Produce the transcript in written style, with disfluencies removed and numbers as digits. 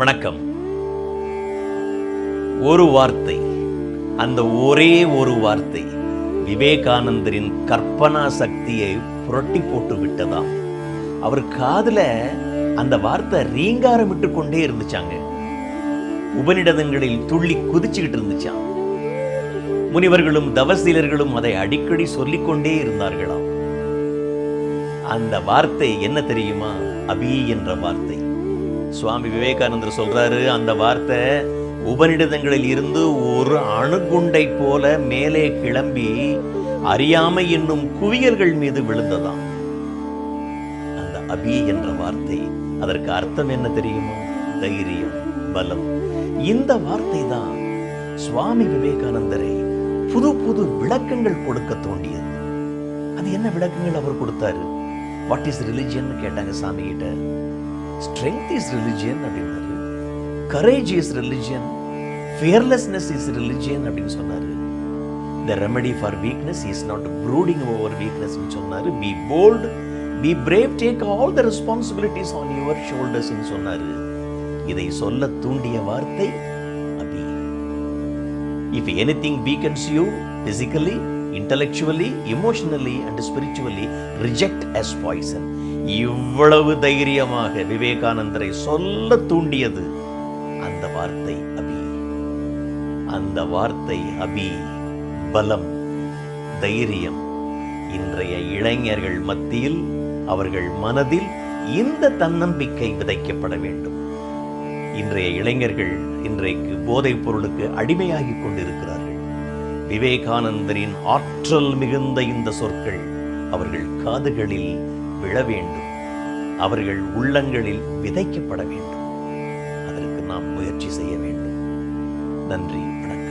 வணக்கம். ஒரு வார்த்தை, அந்த ஒரே ஒரு வார்த்தை விவேகானந்தரின் கற்பனா சக்தியை புரட்டி போட்டு விட்டதாம். அவர் காதுல அந்த வார்த்தை ரீங்காரமிட்டு கொண்டே இருந்துச்சாங்க. உபநிடதங்களில் துள்ளி குதிச்சுக்கிட்டு இருந்துச்சான். முனிவர்களும் தவசீலர்களும் அதை அடிக்கடி சொல்லிக்கொண்டே இருந்தார்களாம். அந்த வார்த்தை என்ன தெரியுமா? அபி என்ற வார்த்தை. சுவாமி விவேகானந்தர் சொல்றாரு, அந்த வார்த்தை உபநிடதங்களில் இருந்து ஒரு அணுகுண்டை போல மேலே கிளம்பி அறியாமை என்னும் குவியல்கள் மீது விழுந்ததாம். அந்த அபி என்ற வார்த்தை, அதற்கு அர்த்தம் என்ன தெரியுமா? தைரியம், பலம். இந்த வார்த்தை தான் சுவாமி விவேகானந்தரை புது புது விளக்கங்கள் கொடுக்க தோண்டியது. அது என்ன விளக்கங்கள் அவர் கொடுத்தாரு? வாட் இஸ் ரிலிஜியன் கேட்டாங்க சாமி கிட்ட. ஸ்ட்ரெங்க் இஸ் ரிலிஜியன் அப்படின்னாரு. Courage is religion, fearlessness is religion அப்படின்னு சொன்னாரு. The remedy for weakness is not brooding over weakness சொன்னாரு. Be bold, be brave, take all the responsibilities on your shoulders சொன்னாரு. இதை சொல்ல தூண்டிய வார்த்தை அபி. If anything weakens you physically, intellectually, emotionally and spiritually, reject as poison. இவ்வளவு தைரியமாக விவேகானந்தரை சொல்ல தூண்டியது அந்த வார்த்தை அபி. அந்த வார்த்தை அபி, பலம், தைரியம். இன்றைய இளைஞர்கள் மத்தியில், அவர்கள் மனதில் இந்த தன்னம்பிக்கை விதைக்கப்பட வேண்டும். இன்றைய இளைஞர்கள் இன்றைக்கு போதைப் பொருளுக்கு அடிமையாகி கொண்டிருக்கிறார்கள். விவேகானந்தரின் ஆற்றல் மிகுந்த இந்த சொற்கள் அவர்கள் காதுகளில் விழ வேண்டும், அவர்கள் உள்ளங்களில் விதைக்கப்பட வேண்டும். அதற்கு நாம் முயற்சி செய்ய வேண்டும். நன்றி, வணக்கம்.